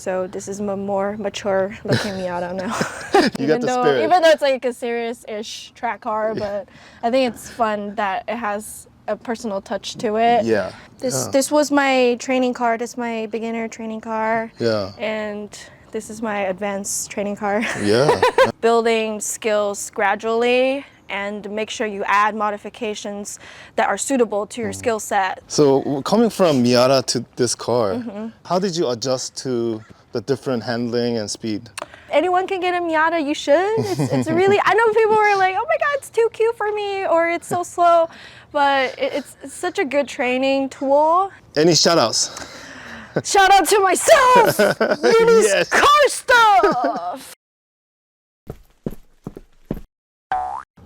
So this is a more mature looking Miata now. You got the spirit. Even though it's like a serious-ish track car, but I think it's fun that it has a personal touch to it. Yeah. This was my training car. This is my beginner training car. Yeah. And this is my advanced training car. Yeah. Building skills gradually and make sure you add modifications that are suitable to your skill set. So coming from Miata to this car, how did you adjust to the different handling and speed? Anyone can get a Miata, you should. It's really, I know people are like, oh my God, it's too cute for me, or it's so slow, but it's such a good training tool. Any shout outs? Shout out to myself! Yunni's Yes. car stuff!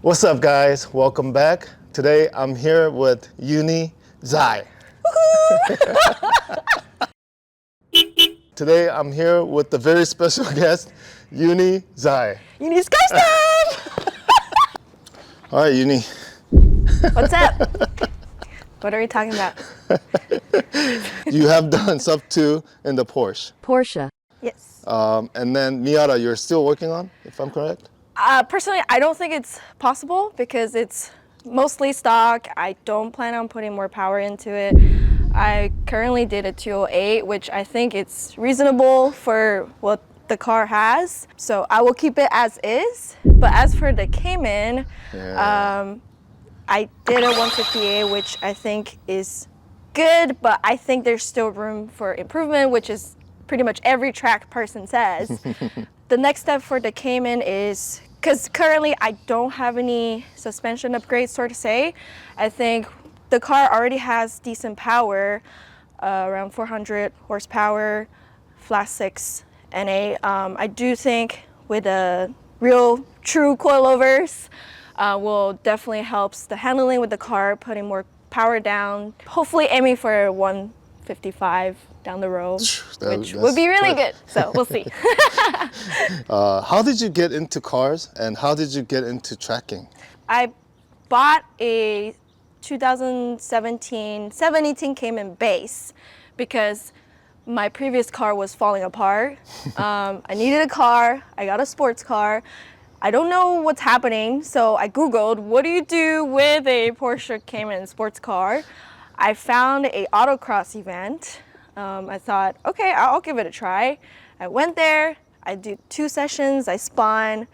What's up guys, welcome back. Today I'm here with Yunni, Zhai. Today I'm here with the very special guest, Yunni, Zhai. Yunni's car stuff! All right, Yunni. What's up? What are we talking about? You have done sub 2 in the Porsche. Yes. and then Miata you're still working on, if I'm correct? Personally, I don't think it's possible because it's mostly stock. I don't plan on putting more power into it. I currently did a 208, which I think it's reasonable for what the car has. So I will keep it as is. But as for the Cayman, I did a 158, which I think is good, but I think there's still room for improvement, which is pretty much every track person says. The next step for the Cayman is, because currently I don't have any suspension upgrades, so to say. I think the car already has decent power, around 400 horsepower, flat 6 NA. I do think with a real true coilovers will definitely helps the handling with the car, putting more power down, hopefully aiming for 155 down the road, which would be really good. So we'll see. How did you get into cars and how did you get into tracking? I bought a 2017 718 Cayman base because my previous car was falling apart. I needed a car. I got a sports car. I don't know what's happening, so I Googled, what do you do with a Porsche Cayman sports car? I found a autocross event. I thought, okay, I'll give it a try. I went there, I did 2 sessions, I spun,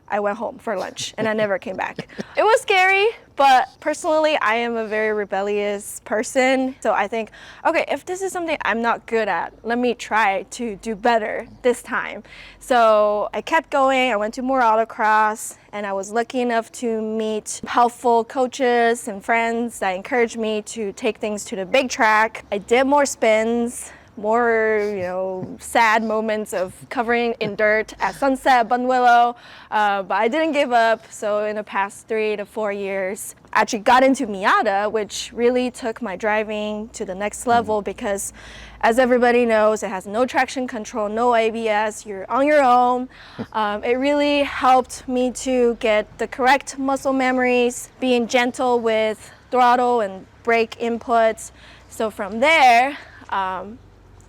I went home for lunch, and I never came back. It was scary, but personally, I am a very rebellious person. So I think, okay, if this is something I'm not good at, let me try to do better this time. So I kept going, I went to more autocross, and I was lucky enough to meet helpful coaches and friends that encouraged me to take things to the big track. I did more spins, more, sad moments of covering in dirt at Sunset, Bunwillow, but I didn't give up. So in the past 3 to 4 years, I actually got into Miata, which really took my driving to the next level because as everybody knows, it has no traction control, no ABS, you're on your own. It really helped me to get the correct muscle memories, being gentle with throttle and brake inputs. So from there,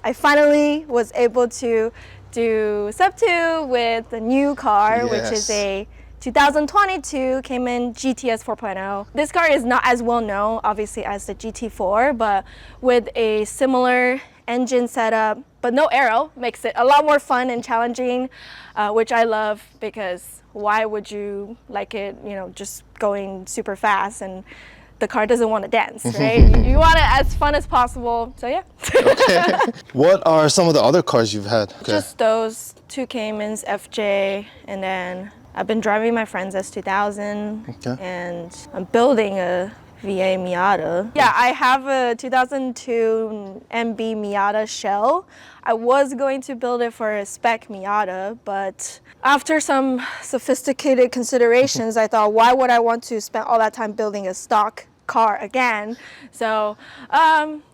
I finally was able to do sub 2 with the new car, which is a 2022 Cayman GTS 4.0. This car is not as well known, obviously, as the GT4, but with a similar engine setup, but no aero, makes it a lot more fun and challenging, which I love because why would you like it, just going super fast and the car doesn't want to dance, right? You want it as fun as possible, so yeah. Okay. What are some of the other cars you've had? Okay. Just those 2 Caymans, FJ, and then I've been driving my friend's S2000, and I'm building a VA Miata. Yeah, I have a 2002 NB Miata shell. I was going to build it for a spec Miata, but after some sophisticated considerations, I thought, why would I want to spend all that time building a stock car again? So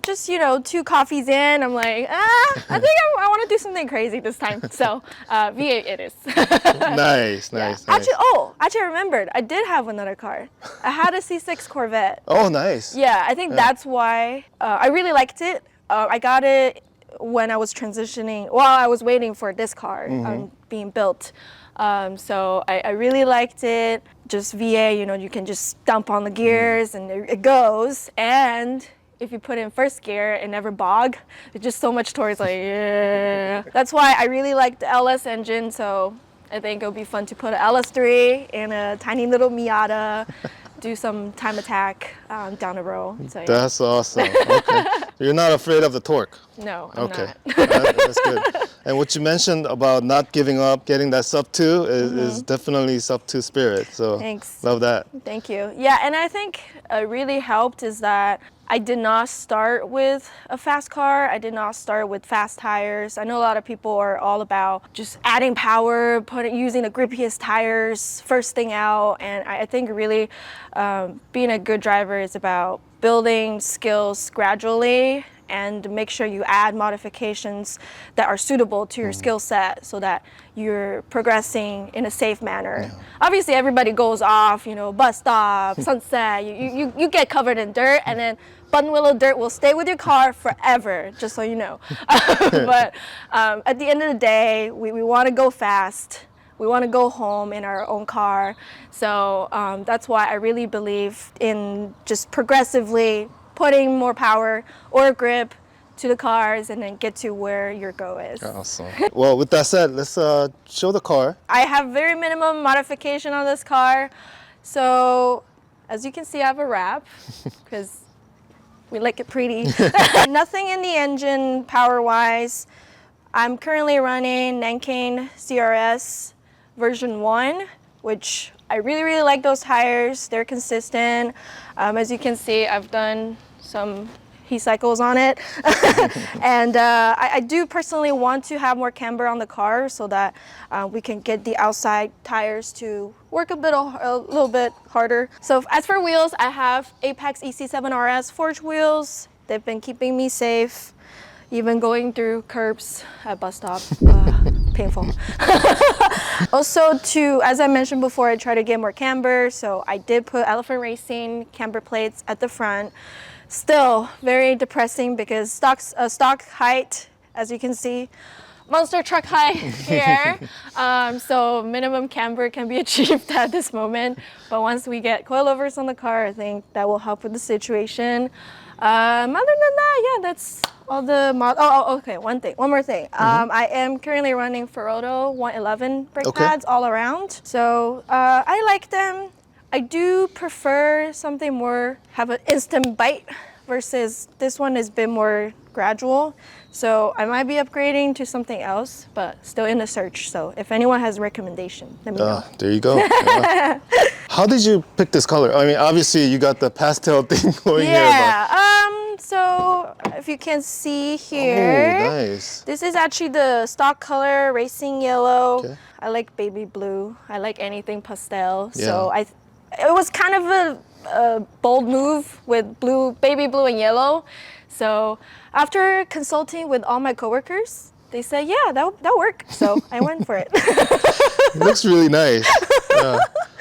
just 2 coffees in, I'm like, I think I want to do something crazy this time. So V8 it is. Nice. Actually, I remembered, I did have another car. I had a C6 Corvette. Oh, nice. Yeah, I think that's why I really liked it. I got it when I was transitioning, while I was waiting for this car being built. So I really liked it. Just VA, you know, you can just dump on the gears and it goes. And if you put in first gear, it never bog. It's just so much torque. It's like, yeah. That's why I really like the LS engine. So I think it'll be fun to put an LS3 in a tiny little Miata, do some time attack down the road. So, yeah. That's awesome. Okay. So you're not afraid of the torque? No, I'm Okay. not. That's good. And what you mentioned about not giving up, getting that sub 2 is definitely sub 2 spirit. So Thanks. love that. Thank you. Yeah, and I think really helped is that I did not start with a fast car. I did not start with fast tires. I know a lot of people are all about just adding power, using the grippiest tires first thing out. And I think really being a good driver is about building skills gradually and make sure you add modifications that are suitable to your skill set so that you're progressing in a safe manner. Obviously, everybody goes off, you know, bus stop, sunset, you get covered in dirt, and then button willow dirt will stay with your car forever, just so you know. But at the end of the day, we want to go fast. We want to go home in our own car. So that's why I really believe in just progressively putting more power or grip to the cars and then get to where your go is. Awesome. Well, with that said, let's show the car. I have very minimum modification on this car. So as you can see, I have a wrap because we like it pretty. Nothing in the engine power-wise. I'm currently running Nanking CRS version 1, which I really like those tires. They're consistent. As you can see, I've done some heat cycles on it. And I do personally want to have more camber on the car so that we can get the outside tires to work a little bit harder. So as for wheels, I have Apex EC7 RS forged wheels. They've been keeping me safe, even going through curbs at bus stop. Painful. Also, as I mentioned before, I try to get more camber, so I did put Elephant Racing camber plates at the front. Still very depressing because stock height, as you can see, monster truck height here. So minimum camber can be achieved at this moment. But once we get coilovers on the car, I think that will help with the situation. Other than that, yeah, that's all the okay, one more thing. I am currently running Ferodo 111 brake pads all around. So I like them. I do prefer something more, have an instant bite versus this one has been more gradual. So I might be upgrading to something else, but still in the search. So if anyone has a recommendation, let me know. There you go. Yeah. How did you pick this color? I mean, obviously you got the pastel thing going here. Yeah, so if you can see here, oh, nice. This is actually the stock color, racing yellow. Okay. I like baby blue. I like anything pastel. Yeah. So it was kind of a bold move with baby blue and yellow. So after consulting with all my coworkers, they said, yeah, that'll work. So I went for it. It looks really nice. Yeah,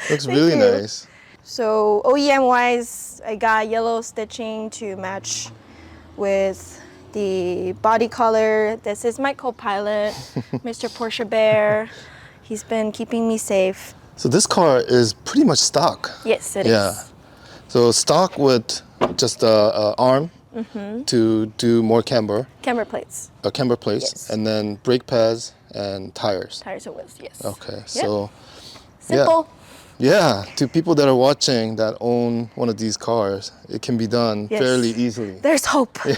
looks really nice. So OEM-wise, I got yellow stitching to match with the body color. This is my co-pilot, Mr. Porsche Bear. He's been keeping me safe. So this car is pretty much stock. Yes, it Yeah. is. So stock with just a arm to do more camber. Camber plates. Camber plates, Yes. and then brake pads and tires. Tires and wheels, yes. Okay, Yep. so Simple. yeah, to people that are watching that own one of these cars, it can be done Yes. fairly easily. There's hope. I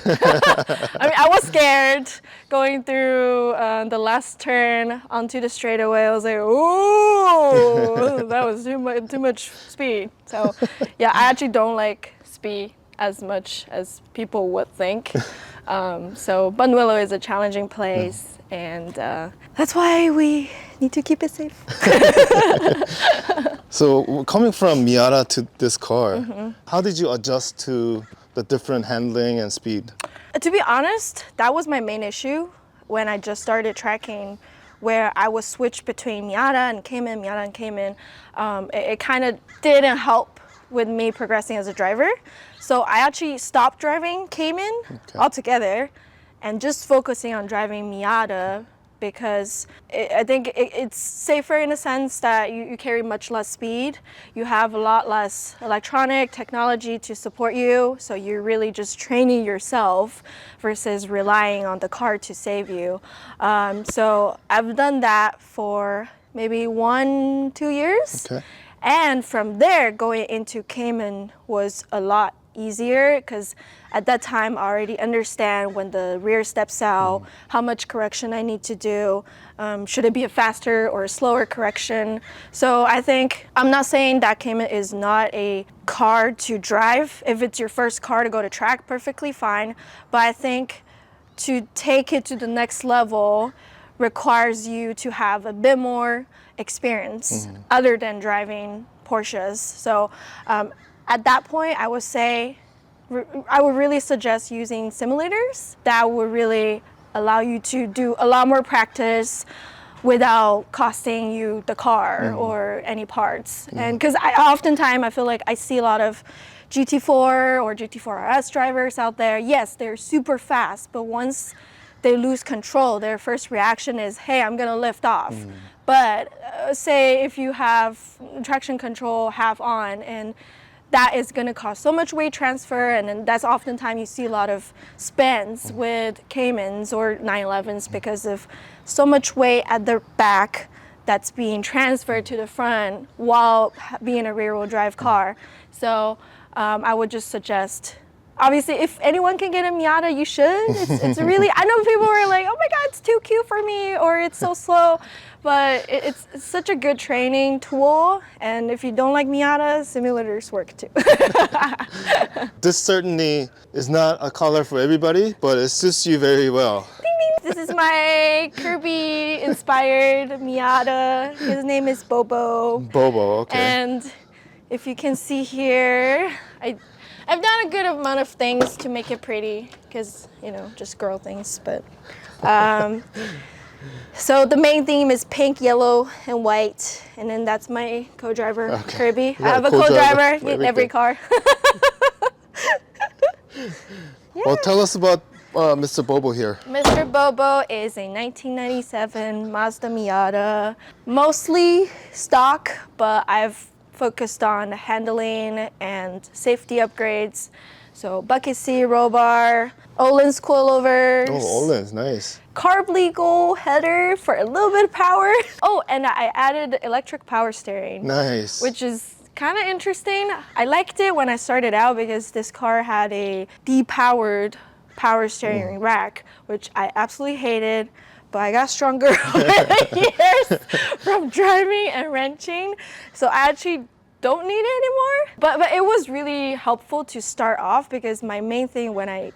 mean, I was scared going through the last turn onto the straightaway. I was like, ooh, that was too much speed. So yeah, I actually don't like speed as much as people would think. So Bunwillow is a challenging place, and that's why we need to keep it safe. So coming from Miata to this car, how did you adjust to the different handling and speed? To be honest, that was my main issue when I just started tracking, where I was switched between Miata and Cayman. It kind of didn't help with me progressing as a driver. So I actually stopped driving Cayman altogether and just focusing on driving Miata because I think it's safer in a sense that you carry much less speed. You have a lot less electronic technology to support you, so you're really just training yourself versus relying on the car to save you. So I've done that for maybe 1-2 years. Okay. And from there, going into Cayman was a lot easier because at that time I already understand when the rear steps out, how much correction I need to do. Should it be a faster or a slower correction? So I think, I'm not saying that Cayman is not a car to drive. If it's your first car to go to track, perfectly fine. But I think to take it to the next level requires you to have a bit more experience other than driving Porsches. So at that point, I would say, I would really suggest using simulators that would really allow you to do a lot more practice without costing you the car or any parts. And because oftentimes I feel like I see a lot of GT4 or GT4 RS drivers out there. Yes, they're super fast, but once they lose control, their first reaction is, hey, I'm gonna lift off. But say if you have traction control half on, and that is gonna cause so much weight transfer, and then that's oftentimes you see a lot of spins with Caymans or 911s because of so much weight at the back that's being transferred to the front while being a rear-wheel drive car. So I would just suggest, obviously, if anyone can get a Miata, you should. It's really, I know people are like, oh my God, it's too cute for me, or it's so slow. But it's such a good training tool. And if you don't like Miata, simulators work too. This certainly is not a color for everybody, but it suits you very well. This is my Kirby-inspired Miata. His name is Bobo. Bobo, okay. And if you can see here, I've done a good amount of things to make it pretty, because, you know, just girl things. But so the main theme is pink, yellow, and white. And then that's my co-driver, Okay. Kirby. You I got have a a co-driver for in every everything. car. Well, tell us about Mr. Bobo here. Mr. Bobo is a 1997 Mazda Miata, mostly stock, but I've focused on handling and safety upgrades. So bucket seat, roll bar, Öhlins coilovers. Oh, Öhlins, nice. Carb legal header for a little bit of power. Oh, and I added electric power steering. Nice. Which is kind of interesting. I liked it when I started out because this car had a depowered power steering rack, which I absolutely hated, but I got stronger over the years from driving and wrenching. So I actually don't need it anymore. But it was really helpful to start off because my main thing when I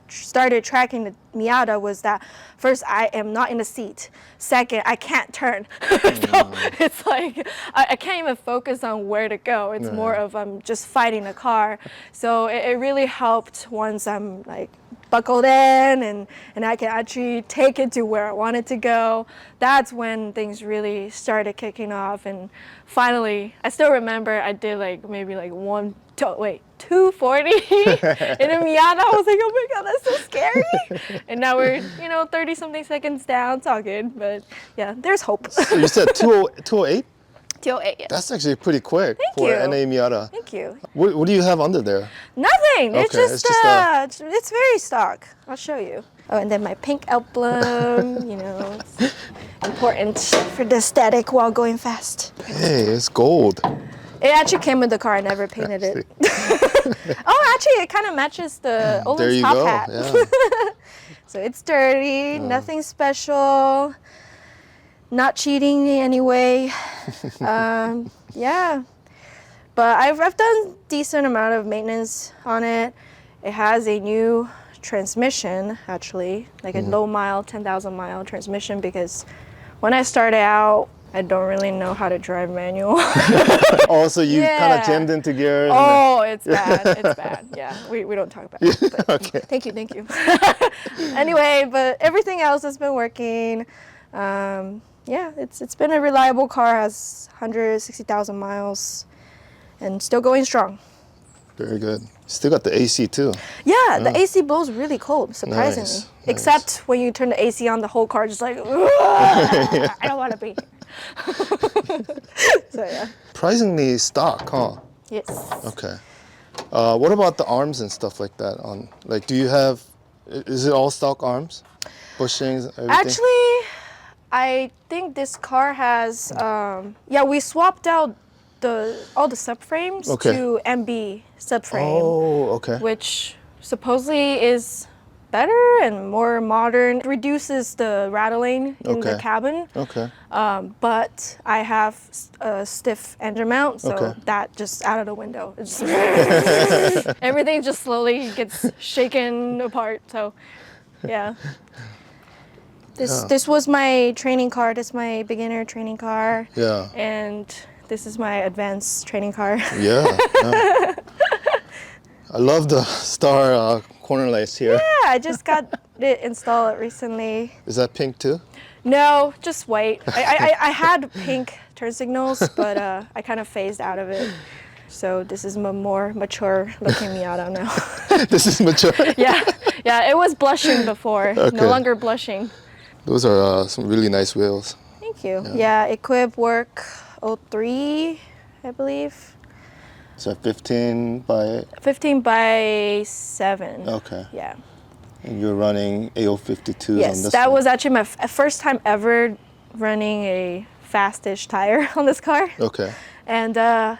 started tracking the Miata was that first, I am not in the seat. Second, I can't turn. So it's like I can't even focus on where to go. It's more of I'm just fighting the car. So it really helped once I'm like buckled in and I can actually take it to where I want it to go. That's when things really started kicking off. And finally, I still remember I did like maybe like 240 in a Miata. I was like, oh my God, that's so scary. And now we're, 30 something seconds down. It's all good. But yeah, there's hope. So you said 208? 208, yes. That's actually pretty quick Thank for you. NA Miata. Thank you. What do you have under there? Nothing. It's Okay, just, it's it's very stock. I'll show you. Oh, and then my pink emblem, it's important for the aesthetic while going fast. Hey, it's gold. It actually came with the car. I never painted it. Oh, actually, it kind of matches the There Öhlins you top go. hat. Yeah. So it's dirty, nothing special, not cheating in any way. Yeah, but I've done decent amount of maintenance on it. It has a new transmission, actually, like a low mile, 10,000 mile transmission, because when I started out, I don't really know how to drive manual. Oh, so you kind Yeah. of jammed into gears. Oh, it's bad. It's bad. Yeah, we don't talk about it. But Okay. Thank you. Anyway, but everything else has been working. Yeah, it's been a reliable car. Has 160,000 miles, and still going strong. Very good. Still got the AC too. Yeah, the AC blows really cold, surprisingly. Nice, Except when you turn the AC on, the whole car just like, I don't want to be here. So yeah. Surprisingly stock, huh? Yes. Okay. What about the arms and stuff like that? On like, do you have? Is it all stock arms, bushings, everything? Actually, I think this car has. Yeah, we swapped out all the subframes Okay. to NB subframe, Oh, okay. which supposedly is better and more modern. Reduces the rattling in the Okay. cabin. Okay. But I have a stiff engine mount, so Okay. that just out of the window. It's everything just slowly gets shaken apart. So, yeah. This was my training car. This is my beginner training car. Yeah. And this is my advanced training car. Yeah. Yeah. I love the star corner lights here. Yeah, I just got it installed recently. Is that pink too? No, just white. I had pink turn signals, but I kind of phased out of it. So this is a more mature looking Miata now. This is mature. Yeah, it was blushing before. Okay. No longer blushing. Those are some really nice wheels. Thank you. Yeah, equip work 03, I believe. So 15 by. 15 by 7. Okay. Yeah. And you're running AO52s on Yes, this that one. was actually my first time ever running a fast-ish tire on this car. Okay. And I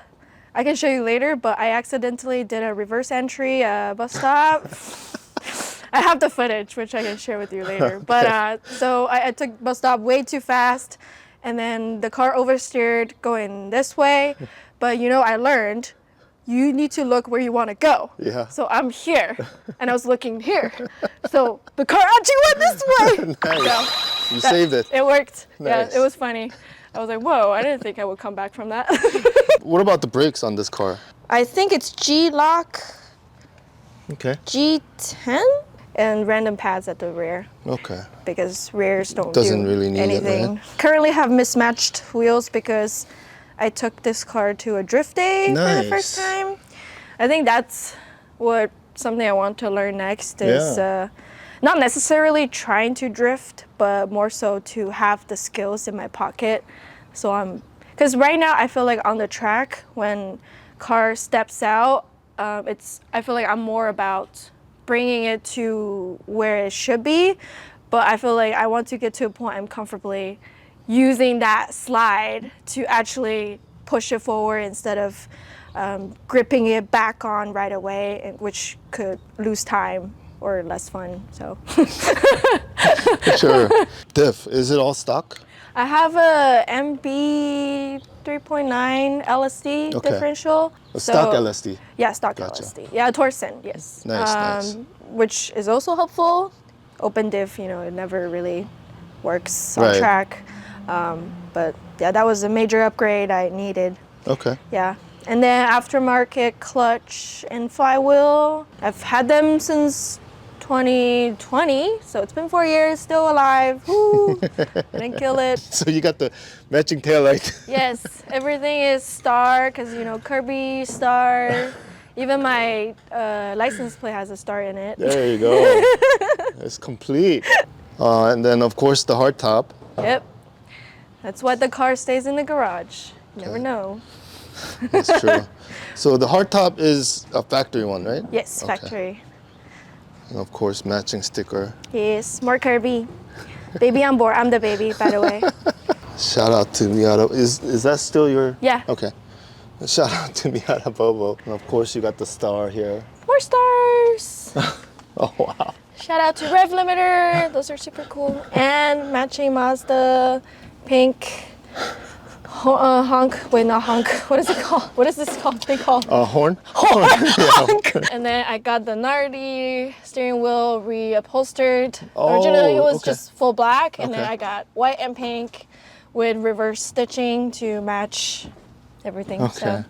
can show you later, but I accidentally did a reverse entry bus stop. I have the footage, which I can share with you later. But so I took bus stop way too fast, and then the car oversteered going this way. But I learned you need to look where you want to go. Yeah. So I'm here, and I was looking here. So the car actually went this way. Nice. So You saved it. it worked. Nice. Yeah, it was funny. I was like, whoa, I didn't think I would come back from that. What about the brakes on this car? I think it's G-Lock Okay. G10 and random pads at the rear Okay. because rears don't Doesn't do really need it, anything. right? Currently have mismatched wheels because I took this car to a drift day for the first Nice. time. I think that's something I want to learn next is not necessarily trying to drift, but more so to have the skills in my pocket. So because right now I feel like on the track when car steps out, I feel like I'm more about bringing it to where it should be, but I feel like I want to get to a point I'm comfortably using that slide to actually push it forward instead of gripping it back on right away, which could lose time or less fun. So Sure. Diff, is it all stock? I have a MB 3.9 LSD Okay. differential. A stock LSD. Yeah, stock Gotcha. LSD. Yeah, Torsen, yes. Nice. Which is also helpful. Open diff, it never really works on Right. track. But yeah, that was a major upgrade I needed. Okay. Yeah. And then aftermarket clutch and flywheel. I've had them since 2020, so it's been 4 years, still alive. Woo! Didn't kill it. So you got the matching taillight. Yes, everything is star because Kirby star. Even my license plate has a star in it. There you go. It's complete. And then of course the hardtop. Yep. That's why the car stays in the garage. You never know. That's true. So the hardtop is a factory one, right? Yes, Okay. factory. And of course matching sticker. Yes, more Kirby. Baby on board. I'm the baby, by the way. Shout out to Miata. Is that still your? Yeah. Okay. Shout out to Miata Bobo. And of course you got the star here. More stars. Oh wow. Shout out to Rev Limiter. Those are super cool. And matching Mazda pink honk. Wait, not honk. What is it called? What is this called? They call Horn? honk. And then I got the Nardi steering wheel reupholstered. Originally it was okay. just full black, and then Okay. I got white and pink with reverse stitching to match everything. Okay. So.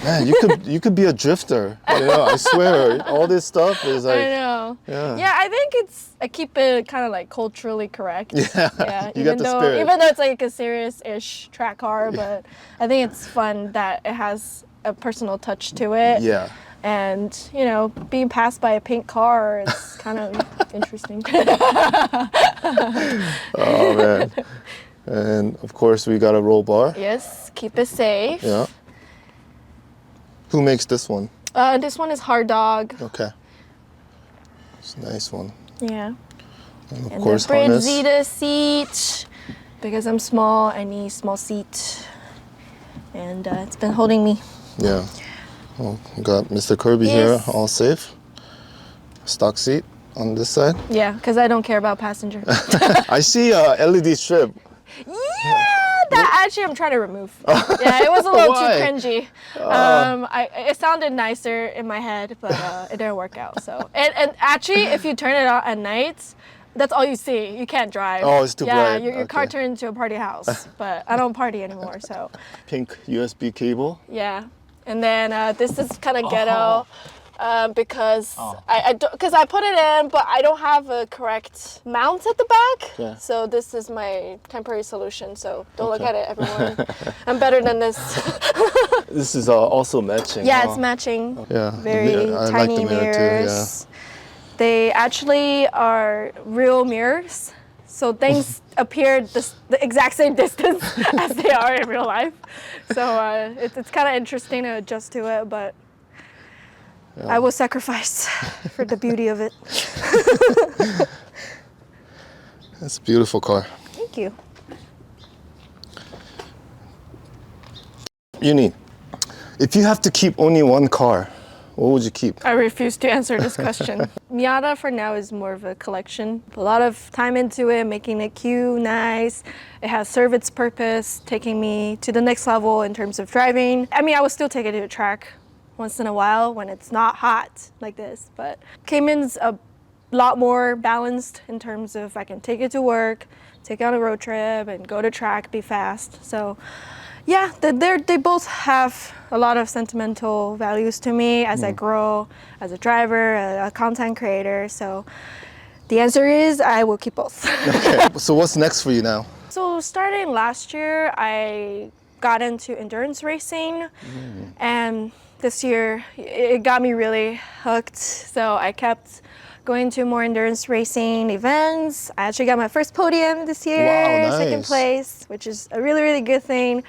Man, you could be a drifter. I swear, all this stuff is I like. know. Yeah. Yeah, I think I keep it kind of like culturally correct. Yeah. You even got the though spirit. even though it's like a serious-ish track car, but I think it's fun that it has a personal touch to it. Yeah. And, you know, being passed by a pink car, it's kind of interesting. Oh man. And of course we got a roll bar. Yes, keep it safe. Yeah. Who makes this one? This one is Hard Dog. Okay. It's a nice one. Yeah. And of And course the harness. Zeta seat. Because I'm small, I need small seat. And it's been holding me. Yeah. Well, we got Mr. Kirby Yes. here, all safe. Stock seat on this side. Yeah, because I don't care about passenger. I see a LED strip. Yeah, that actually I'm trying to remove. Yeah, it was a little too Why? cringy. It sounded nicer in my head, but it didn't work out. So, and actually, if you turn it on at night, that's all you see. You can't drive. Oh, it's too yeah, bright. your car Okay. turned into a party house. But I don't party anymore, so Pink USB cable. yeah. And then this is kind of ghetto. Because I put it in, but I don't have a correct mount at the back. Yeah. So this is my temporary solution. So don't look Okay. at it, everyone. I'm better than this. This is also matching. Yeah, huh? it's matching. Yeah. Very I like tiny the mirror mirrors. They actually are real mirrors. So things appear the exact same distance as they are in real life. So it's kind of interesting to adjust to it, but I will sacrifice for the beauty of it. It's a beautiful car. Thank you. Yunni, if you have to keep only one car, what would you keep? I refuse to answer this question. Miata for now is more of a collection. A lot of time into it, making it cute, nice. It has served its purpose, taking me to the next level in terms of driving. I mean, I would still take it to the track once in a while when it's not hot like this, but Cayman's a lot more balanced in terms of I can take it to work, take it on a road trip, and go to track, be fast. So yeah, they both have a lot of sentimental values to me as I grow as a driver, a content creator. So the answer is I will keep both. Okay. So what's next for you now? So starting last year, I got into endurance racing, and this year it got me really hooked. So I kept going to more endurance racing events. I actually got my first podium this year, Wow, second nice. place, which is a really, really good thing.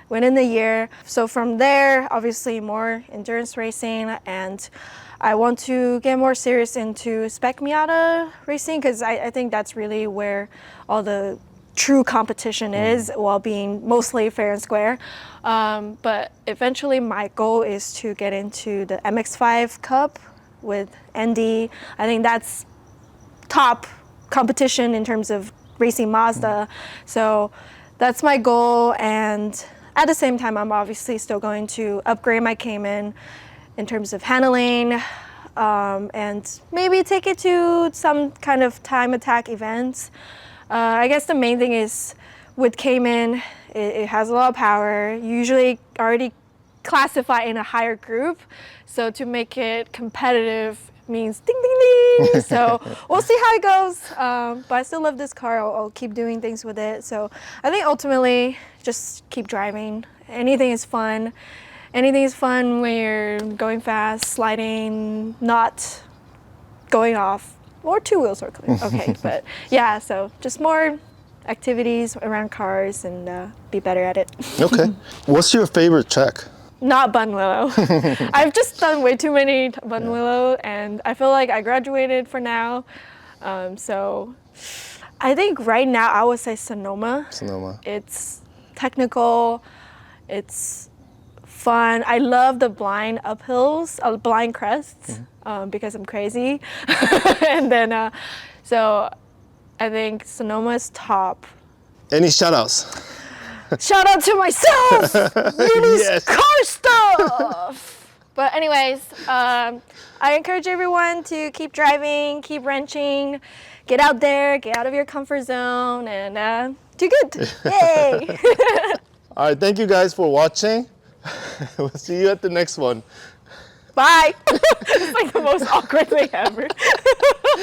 Within the year. So from there, obviously more endurance racing, and I want to get more serious into spec Miata racing because I think that's really where all the true competition is, while being mostly fair and square. But eventually my goal is to get into the MX-5 Cup with ND. I think that's top competition in terms of racing Mazda. So that's my goal, and at the same time, I'm obviously still going to upgrade my Cayman in terms of handling, and maybe take it to some kind of time attack events. I guess the main thing is with Cayman, it has a lot of power, usually already classified in a higher group. So to make it competitive means ding, ding, ding. So we'll see how it goes. But I still love this car. I'll keep doing things with it. So I think ultimately just keep driving. Anything is fun. Anything is fun when you're going fast, sliding, not going off, or two wheels are clear. Okay, but yeah, so just more activities around cars and be better at it. Okay. What's your favorite track? Not Bunwillow. I've just done way too many Bunwillow, and I feel like I graduated for now. So I think right now I would say Sonoma. Sonoma. It's technical, it's fun. I love the blind uphills, blind crests, because I'm crazy. And then, so I think Sonoma's top. Any shout-outs? Shout out to myself! Yunni's Yes. car stuff! But anyways, I encourage everyone to keep driving, keep wrenching, get out there, get out of your comfort zone, and do good. Yay! All right, thank you guys for watching. We'll see you at the next one. Bye! It's like the most awkward thing ever.